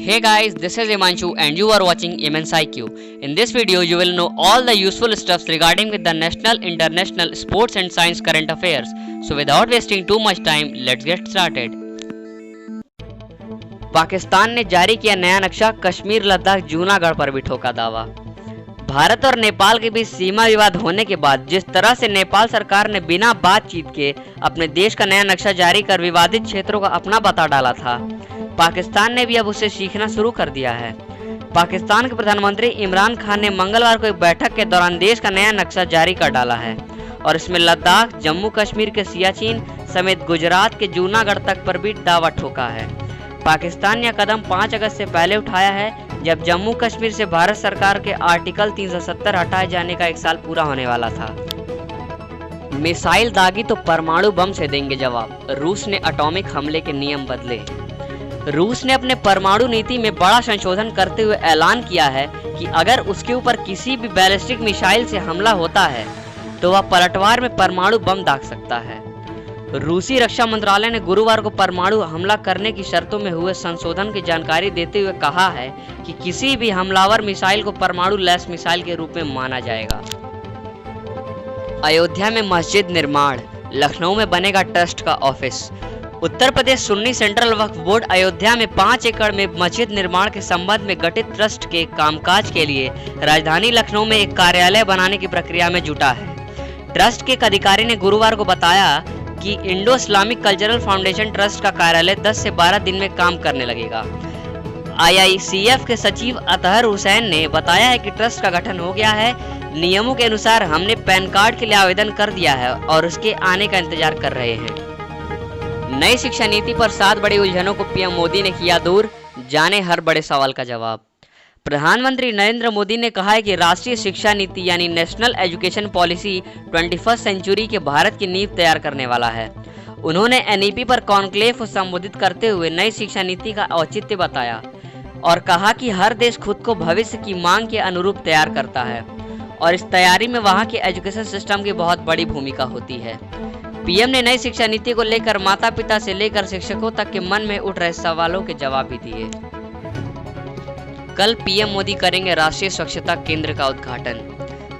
Hey guys, this is Imanshu and you are watching Immense IQ. In this video, you will know all the useful stuffs regarding with the national, international, sports and science current affairs. So without wasting too much time, let's get started. Pakistan ने जारी किया नया नक्शा, कश्मीर लद्दाख जूनागढ़ पर भी ठोका दावा। भारत और नेपाल के बीच सीमा विवाद होने के बाद जिस तरह से नेपाल सरकार ने बिना बातचीत के अपने देश का नया नक्शा जारी कर विवादित क्षेत्रों का अपना बता डाला था, पाकिस्तान ने भी अब उसे सीखना शुरू कर दिया है। पाकिस्तान के प्रधानमंत्री इमरान खान ने मंगलवार को एक बैठक के दौरान देश का नया नक्शा जारी कर डाला है और इसमें लद्दाख, जम्मू कश्मीर के सियाचिन समेत गुजरात के जूनागढ़ तक पर भी दावा ठोका है। पाकिस्तान ने यह कदम 5 अगस्त से पहले उठाया है, जब जम्मू कश्मीर से भारत सरकार के आर्टिकल 370 हटाए जाने का 1 साल पूरा होने वाला था। मिसाइल दागी तो परमाणु बम से देंगे जवाब, रूस ने एटॉमिक हमले के नियम बदले। रूस ने अपने परमाणु नीति में बड़ा संशोधन करते हुए ऐलान किया है कि अगर उसके ऊपर किसी भी बैलिस्टिक मिसाइल से हमला होता है तो वह पलटवार में परमाणु बम दाग सकता है। रूसी रक्षा मंत्रालय ने गुरुवार को परमाणु हमला करने की शर्तों में हुए संशोधन की जानकारी देते हुए कहा है कि किसी भी हमलावर मिसाइल को परमाणु लैस मिसाइल के रूप में माना जाएगा। अयोध्या में मस्जिद निर्माण, लखनऊ में बनेगा ट्रस्ट का ऑफिस। उत्तर प्रदेश सुन्नी सेंट्रल वक्फ बोर्ड अयोध्या में 5 एकड़ में मस्जिद निर्माण के संबंध में गठित ट्रस्ट के कामकाज के लिए राजधानी लखनऊ में एक कार्यालय बनाने की प्रक्रिया में जुटा है। ट्रस्ट के एक अधिकारी ने गुरुवार को बताया कि Indo Islamic cultural foundation trust का कार्यालय 10 से 12 दिन में काम करने लगेगा। IICF के सचिव अतहर हुसैन ने बताया है कि ट्रस्ट का गठन हो गया है। नियमों के अनुसार हमने पैन कार्ड के लिए आवेदन कर दिया है और उसके आने का इंतजार कर रहे हैं। नई शिक्षा नीति पर 7 बड़ी उलझनों को पीएम मोदी ने किया दूर, जाने हर बड़े सवाल का जवाब। प्रधानमंत्री नरेंद्र मोदी ने कहा है कि राष्ट्रीय शिक्षा नीति यानी नेशनल एजुकेशन पॉलिसी 21वीं सेंचुरी के भारत की नींव तैयार करने वाला है। उन्होंने NEP पर कॉन्क्लेव को संबोधित करते हुए नई शिक्षा नीति का औचित्य बताया और कहा कि हर देश खुद को भविष्य की मांग के अनुरूप तैयार करता है और इस तैयारी में वहाँ के एजुकेशन सिस्टम की बहुत बड़ी भूमिका होती है। पीएम ने नई शिक्षा नीति को लेकर माता पिता से लेकर शिक्षकों तक के मन में उठ रहे सवालों के जवाब भी दिए। कल पीएम मोदी करेंगे राष्ट्रीय स्वच्छता केंद्र का उद्घाटन।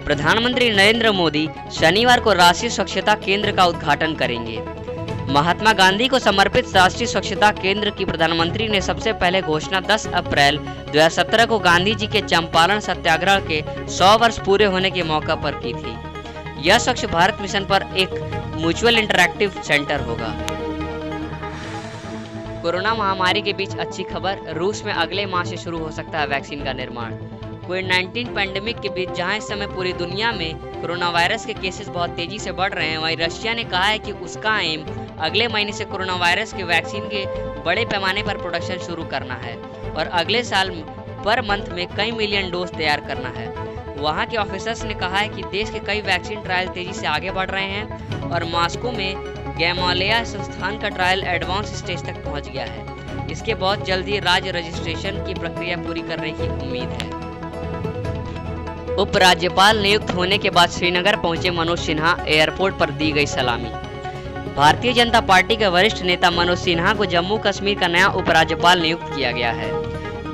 प्रधानमंत्री नरेंद्र मोदी शनिवार को राष्ट्रीय स्वच्छता केंद्र का उद्घाटन करेंगे। महात्मा गांधी को समर्पित राष्ट्रीय स्वच्छता केंद्र की प्रधानमंत्री ने सबसे पहले घोषणा 10 अप्रैल 2017 को गांधी जी के चंपारण सत्याग्रह के 100 वर्ष पूरे होने के मौका पर की थी। यह स्वच्छ भारत मिशन पर एक म्यूचुअल इंटरैक्टिव सेंटर होगा। कोरोना महामारी के बीच अच्छी खबर, रूस में अगले माह से शुरू हो सकता है वैक्सीन का निर्माण। कोविड-19 पैंडेमिक के बीच जहां इस समय पूरी दुनिया में कोरोना वायरस के केसेस बहुत तेजी से बढ़ रहे हैं, वहीं रशिया ने कहा है कि उसका एम अगले महीने से कोरोना वायरस के वैक्सीन के बड़े पैमाने पर प्रोडक्शन शुरू करना है और अगले साल पर मंथ में कई मिलियन डोज तैयार करना है। वहाँ के ऑफिसर्स ने कहा है कि देश के कई वैक्सीन ट्रायल तेजी से आगे बढ़ रहे हैं और मॉस्को में गैमालिया संस्थान का ट्रायल एडवांस स्टेज तक पहुंच गया है। इसके बहुत जल्दी राज्य रजिस्ट्रेशन की प्रक्रिया पूरी करने की उम्मीद है। उपराज्यपाल नियुक्त होने के बाद श्रीनगर पहुंचे मनोज सिन्हा, एयरपोर्ट पर दी गई सलामी। भारतीय जनता पार्टी के वरिष्ठ नेता मनोज सिन्हा को जम्मू कश्मीर का नया उपराज्यपाल नियुक्त किया गया है।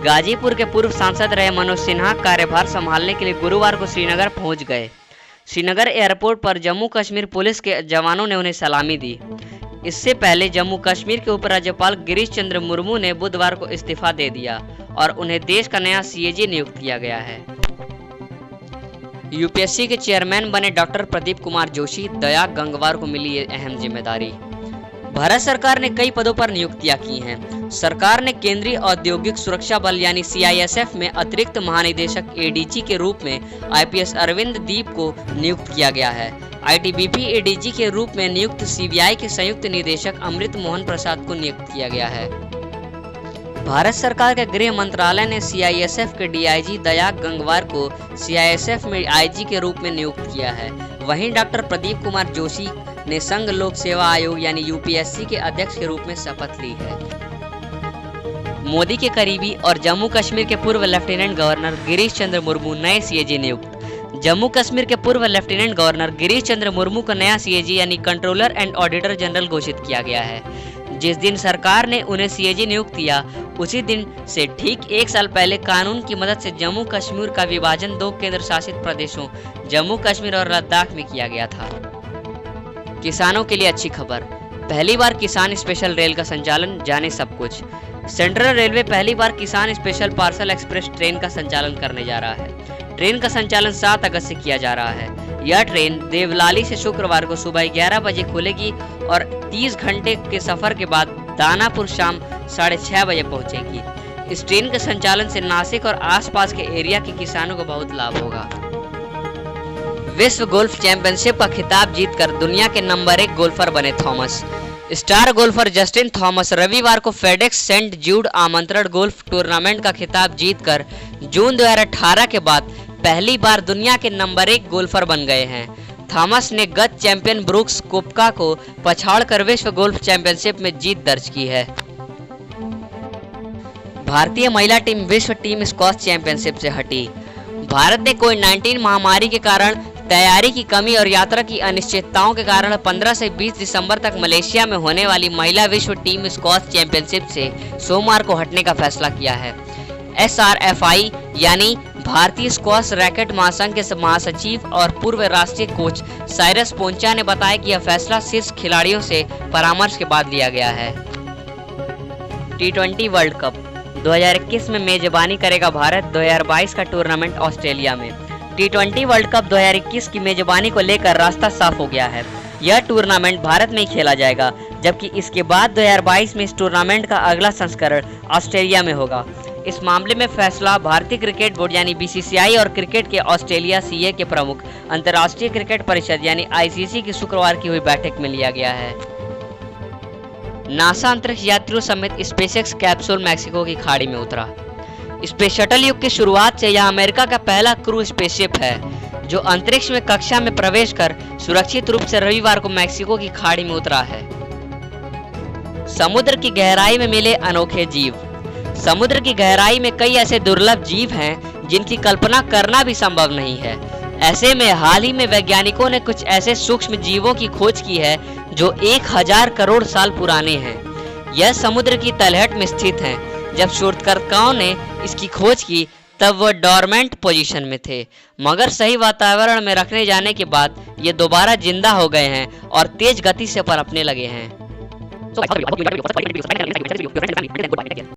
गाजीपुर के पूर्व सांसद रहे मनोज सिन्हा कार्यभार संभालने के लिए गुरुवार को श्रीनगर पहुंच गए। श्रीनगर एयरपोर्ट पर जम्मू कश्मीर पुलिस के जवानों ने उन्हें सलामी दी। इससे पहले जम्मू कश्मीर के उपराज्यपाल गिरीश चंद्र मुर्मू ने बुधवार को इस्तीफा दे दिया और उन्हें देश का नया CAG नियुक्त किया गया है। UPSC के चेयरमैन बने डॉक्टर प्रदीप कुमार जोशी, दया गंगवार को मिली ये अहम जिम्मेदारी। भारत सरकार ने कई पदों पर नियुक्तियां की हैं। सरकार ने केंद्रीय औद्योगिक सुरक्षा बल यानी CISF में अतिरिक्त महानिदेशक ADG के रूप में IPS अरविंद दीप को नियुक्त किया गया है। ITBP ADG के रूप में नियुक्त CBI के संयुक्त निदेशक अमृत मोहन प्रसाद को नियुक्त किया गया है। भारत सरकार के गृह मंत्रालय ने CISF के DIG दया गंगवार को CISF में IG के रूप में नियुक्त किया है। वहीं डॉक्टर प्रदीप कुमार जोशी ने संघ लोक सेवा आयोग यानी UPSC के अध्यक्ष के रूप में शपथ ली है। मोदी के करीबी और जम्मू कश्मीर के पूर्व लेफ्टिनेंट गवर्नर गिरीश चंद्र मुर्मू नए CAG नियुक्त। जम्मू कश्मीर के पूर्व लेफ्टिनेंट गवर्नर गिरीश चंद्र मुर्मू को नया CAG यानी कंट्रोलर एंड ऑडिटर जनरल घोषित किया गया है। जिस दिन सरकार ने उन्हें सीएजी नियुक्त किया, उसी दिन से ठीक 1 साल पहले कानून की मदद से जम्मू कश्मीर का विभाजन 2 केंद्र शासित प्रदेशों जम्मू कश्मीर और लद्दाख में किया गया था। किसानों के लिए अच्छी खबर, पहली बार किसान स्पेशल रेल का संचालन, जाने सब कुछ। सेंट्रल रेलवे पहली बार किसान स्पेशल पार्सल एक्सप्रेस ट्रेन का संचालन करने जा रहा है। ट्रेन का संचालन 7 अगस्त से किया जा रहा है। यह ट्रेन देवलाली से शुक्रवार को सुबह 11 बजे खुलेगी और 30 घंटे के सफर के बाद दानापुर शाम 6:30 बजे पहुंचेगी। इस ट्रेन के संचालन से नासिक और आसपास के एरिया के किसानों को बहुत लाभ होगा। विश्व गोल्फ चैंपियनशिप का खिताब जीतकर दुनिया के नंबर 1 गोल्फर बने Thomas. Star golfer Justin Thomas रविवार को फेडेक्स सेंट जूड आमंत्रण गोल्फ टूर्नामेंट का खिताब जीतकर जून 2018 के बाद पहली बार दुनिया के नंबर 1 गोल्फर बन गए हैं। थॉमस ने गत चैंपियन ब्रूक्स कोपका को पछाड़कर विश्व गोल्फ चैंपियनशिप में जीत दर्ज की है। भारतीय महिला टीम विश्व टीम स्क्वॉश चैंपियनशिप से हटी। भारत ने कोविड-19 महामारी के कारण तैयारी की कमी और यात्रा की अनिश्चितताओं के कारण 15 से 20 दिसंबर तक मलेशिया में होने वाली महिला विश्व टीम स्क्वॉश चैंपियनशिप से सोमवार को हटने का फैसला किया है। SRFI यानी भारतीय स्क्वॉश रैकेट महासंघ के महासचिव और पूर्व राष्ट्रीय कोच साइरस पोंचा ने बताया कि यह फैसला शीर्ष खिलाड़ियों से परामर्श के बाद लिया गया है। T20 वर्ल्ड कप 2021 में मेजबानी करेगा भारत। 2022 का टूर्नामेंट ऑस्ट्रेलिया में। T20 वर्ल्ड कप 2021 की मेजबानी को लेकर रास्ता साफ हो गया है। यह टूर्नामेंट भारत में ही खेला जाएगा, जबकि इसके बाद 2022 में इस टूर्नामेंट का अगला संस्करण ऑस्ट्रेलिया में होगा। इस मामले में फैसला भारतीय क्रिकेट बोर्ड यानी BCCI और क्रिकेट के ऑस्ट्रेलिया CA के प्रमुख अंतर्राष्ट्रीय क्रिकेट परिषद यानी ICC की शुक्रवार की हुई बैठक में लिया गया है। नासा अंतरिक्ष यात्रियों समेत स्पेसएक्स कैप्सूल मैक्सिको की खाड़ी में उतरा। स्पेस शटल युग की शुरुआत से यह अमेरिका का पहला क्रू स्पेसशिप है जो अंतरिक्ष में कक्षा में प्रवेश कर सुरक्षित रूप से रविवार को मैक्सिको की खाड़ी में उतरा है। समुद्र की गहराई में मिले अनोखे जीव। समुद्र की गहराई में कई ऐसे दुर्लभ जीव हैं जिनकी कल्पना करना भी संभव नहीं है। ऐसे में हाल ही में वैज्ञानिकों ने कुछ ऐसे सूक्ष्म जीवों की खोज की है जो 1000 करोड़ साल पुराने हैं। यह समुद्र की तलहट में स्थित हैं। जब शोधकर्ताओं ने इसकी खोज की तब वह डॉर्मेंट पोजीशन में थे, मगर सही वातावरण में रखने जाने के बाद ये दोबारा जिंदा हो गए हैं और तेज गति से पनपने लगे हैं।